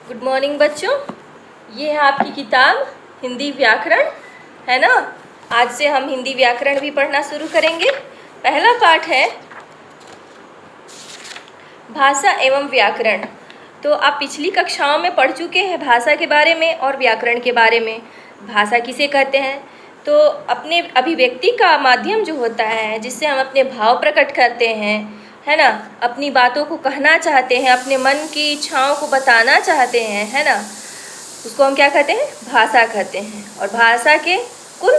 Good morning बच्चों। ये है आपकी किताब हिंदी व्याकरण, है ना। आज से हम हिंदी व्याकरण भी पढ़ना शुरू करेंगे। पहला पाठ है भाषा एवं व्याकरण। तो आप पिछली कक्षाओं में पढ़ चुके हैं भाषा के बारे में और व्याकरण के बारे में। भाषा किसे कहते हैं? तो अपने अभिव्यक्ति का माध्यम जो होता है जिससे हम अपने भाव प्रकट करते हैं, है ना, अपनी बातों को कहना चाहते हैं, अपने मन की इच्छाओं को बताना चाहते हैं, है ना, उसको हम क्या कहते हैं? भाषा कहते हैं। और भाषा के कुल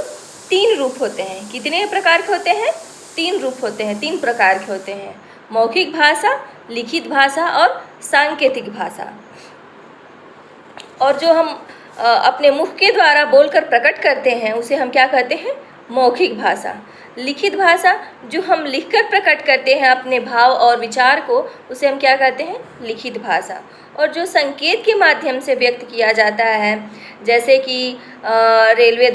3 रूप होते हैं। कितने प्रकार के होते हैं? 3 रूप होते हैं, 3 प्रकार के होते हैं। मौखिक भाषा, लिखित भाषा और सांकेतिक भाषा। और जो हम अपने मुख के द्वारा बोलकर प्रकट करते हैं उसे हम क्या कहते हैं? मौखिक भाषा। लिखित भाषा जो हम लिखकर प्रकट करते हैं अपने भाव और विचार को, उसे हम क्या कहते हैं? लिखित भाषा। और जो संकेत के माध्यम से व्यक्त किया जाता है, जैसे कि रेलवे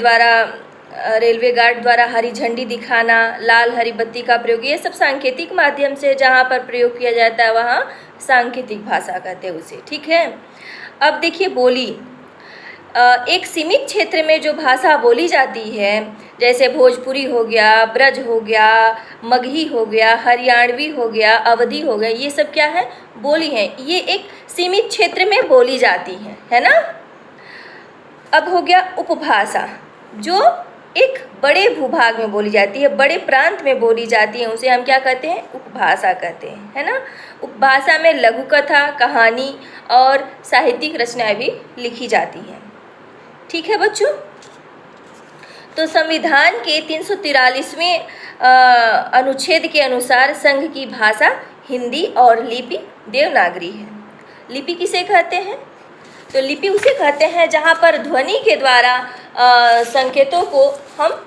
गार्ड द्वारा हरी झंडी दिखाना, लाल हरी बत्ती का प्रयोग, ये सब सांकेतिक माध्यम से जहाँ पर प्रयोग किया जाता है वहाँ सांकेतिक भाषा कहते हैं उसे। ठीक है। अब देखिए बोली। एक सीमित क्षेत्र में जो भाषा बोली जाती है, जैसे भोजपुरी हो गया, ब्रज हो गया, मगही हो गया, हरियाणवी हो गया, अवधी हो गया, ये सब क्या है? बोली है। ये एक सीमित क्षेत्र में बोली जाती है ना। अब हो गया उपभाषा, जो एक बड़े भूभाग में बोली जाती है, बड़े प्रांत में बोली जाती है, उसे हम क्या कहते हैं? उपभाषा कहते हैं, है ना। उपभाषा में लघु कथा, कहानी और साहित्यिक रचनाएं भी लिखी जाती हैं। ठीक है बच्चों। तो संविधान के 343वें अनुच्छेद के अनुसार संघ की भाषा हिंदी और लिपि देवनागरी है। लिपि किसे कहते हैं? तो लिपि उसे कहते हैं जहाँ पर ध्वनि के द्वारा संकेतों को हम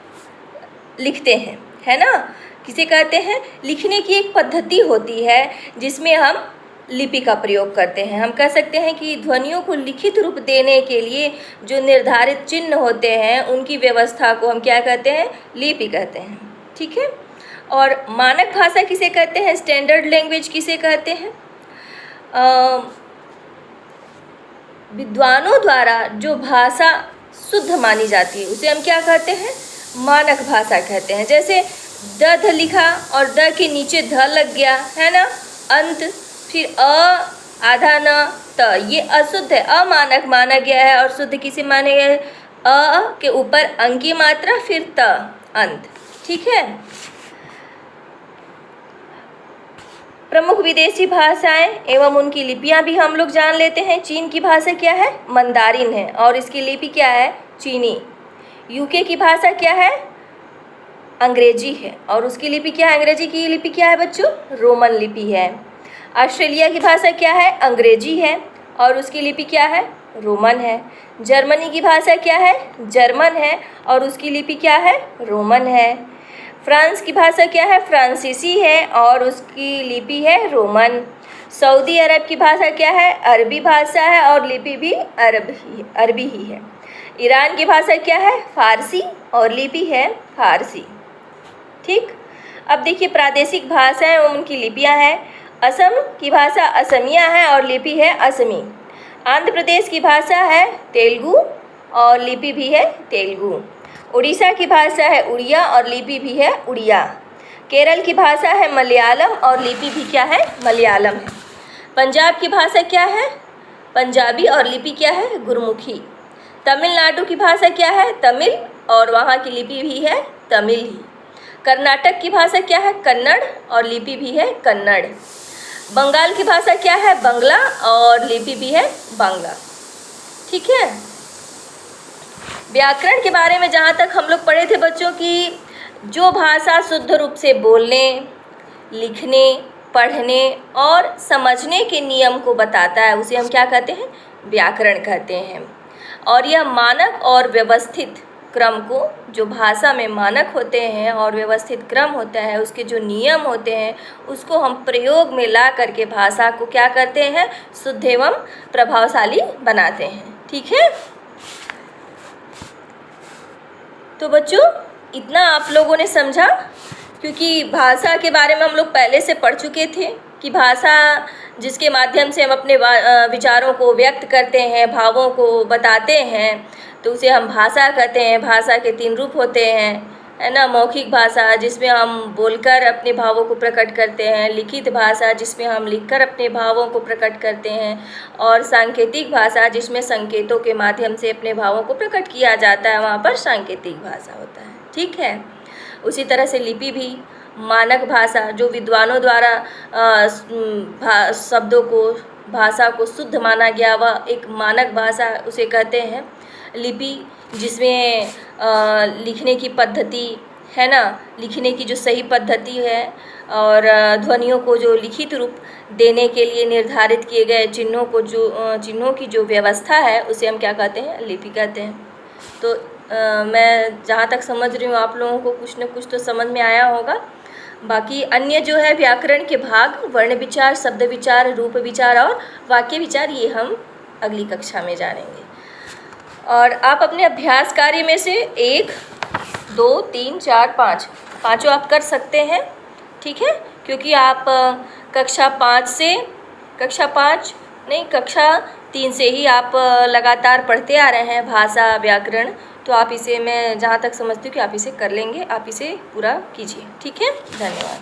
लिखते हैं, है ना। किसे कहते हैं? लिखने की एक पद्धति होती है जिसमें हम लिपि का प्रयोग करते हैं। हम कह सकते हैं कि ध्वनियों को लिखित रूप देने के लिए जो निर्धारित चिन्ह होते हैं उनकी व्यवस्था को हम क्या कहते हैं? लिपि कहते हैं। ठीक है। और मानक भाषा किसे कहते हैं? स्टैंडर्ड लैंग्वेज किसे कहते हैं? विद्वानों द्वारा जो भाषा शुद्ध मानी जाती है उसे हम क्या कहते हैं? मानक भाषा कहते हैं। जैसे द ध लिखा और द के नीचे ध लग गया, है ना, अंत, फिर आधा न त, ये अशुद्ध है, अमानक माना गया है। और शुद्ध किसे माने गया है? अ के ऊपर अंग की मात्रा, फिर त, अंत। ठीक है। प्रमुख विदेशी भाषाएं एवं उनकी लिपियां भी हम लोग जान लेते हैं। चीन की भाषा क्या है? मंदारिन है और इसकी लिपि क्या है? चीनी। यूके की भाषा क्या है? अंग्रेजी है और उसकी लिपि क्या है? अंग्रेजी की लिपि क्या है बच्चों? रोमन लिपि है। ऑस्ट्रेलिया की भाषा क्या है? अंग्रेजी है और उसकी लिपि क्या है? रोमन है। जर्मनी की भाषा क्या है? जर्मन है और उसकी लिपि क्या है? रोमन है। फ्रांस की भाषा क्या है? फ्रांसीसी है और उसकी लिपि है रोमन। सऊदी अरब की भाषा क्या है? अरबी भाषा है और लिपि भी अरबी ही है। ईरान की भाषा क्या है? फारसी और लिपि है फारसी। ठीक। अब देखिए प्रादेशिक भाषाएं एवं उनकी लिपियां हैं। असम की भाषा असमिया है और लिपि है असमी। आंध्र प्रदेश की भाषा है तेलुगु और लिपि भी है तेलुगु। उड़ीसा की भाषा है उड़िया और लिपि भी है उड़िया। केरल की भाषा है मलयालम और लिपि भी क्या है? मलयालम है। पंजाब की भाषा क्या है? पंजाबी और लिपि क्या है? गुरमुखी। तमिलनाडु की भाषा क्या है? तमिल और वहाँ की लिपि भी है तमिल ही। कर्नाटक की भाषा क्या है? कन्नड़ और लिपि भी है कन्नड़। बंगाल की भाषा क्या है? बंगला और लिपि भी है बांग्ला। ठीक है। व्याकरण के बारे में जहाँ तक हम लोग पढ़े थे बच्चों की जो भाषा शुद्ध रूप से बोलने, लिखने, पढ़ने और समझने के नियम को बताता है उसे हम क्या कहते हैं? व्याकरण कहते हैं। और यह मानक और व्यवस्थित क्रम को, जो भाषा में मानक होते हैं और व्यवस्थित क्रम होता है, उसके जो नियम होते हैं उसको हम प्रयोग में ला करके भाषा को क्या करते हैं? शुद्ध एवं प्रभावशाली बनाते हैं। ठीक है। तो बच्चों इतना आप लोगों ने समझा, क्योंकि भाषा के बारे में हम लोग पहले से पढ़ चुके थे कि भाषा जिसके माध्यम से हम अपने विचारों को व्यक्त करते हैं, भावों को बताते हैं, तो उसे हम भाषा कहते हैं। भाषा के 3 रूप होते हैं, है ना। मौखिक भाषा जिसमें हम बोलकर अपने भावों को प्रकट करते हैं, लिखित भाषा जिसमें हम लिखकर अपने भावों को प्रकट करते हैं, और सांकेतिक भाषा जिसमें संकेतों के माध्यम से अपने भावों को प्रकट किया जाता है, वहाँ पर सांकेतिक भाषा होता है। ठीक है। उसी तरह से लिपि भी मानक भाषा, जो विद्वानों द्वारा शब्दों को, भाषा को शुद्ध माना गया, वह एक मानक भाषा उसे कहते हैं। लिपि जिसमें लिखने की पद्धति है ना, लिखने की जो सही पद्धति है, और ध्वनियों को जो लिखित रूप देने के लिए निर्धारित किए गए चिन्हों की जो व्यवस्था है, उसे हम क्या कहते हैं, लिपि कहते हैं। तो मैं जहाँ तक समझ रही हूँ आप लोगों को कुछ न कुछ तो समझ में आया होगा। बाकी अन्य जो है व्याकरण के भाग, वर्ण विचार, शब्द विचार, रूप विचार और वाक्य विचार, ये हम अगली कक्षा में जानेंगे। और आप अपने अभ्यास कार्य में से 1, 2, 3, 4, 5 पाँचों आप कर सकते हैं। ठीक है, क्योंकि आप कक्षा 3 से ही आप लगातार पढ़ते आ रहे हैं भाषा, व्याकरण। तो आप इसे, मैं जहाँ तक समझती हूँ कि आप इसे कर लेंगे, आप इसे पूरा कीजिए। ठीक है, धन्यवाद।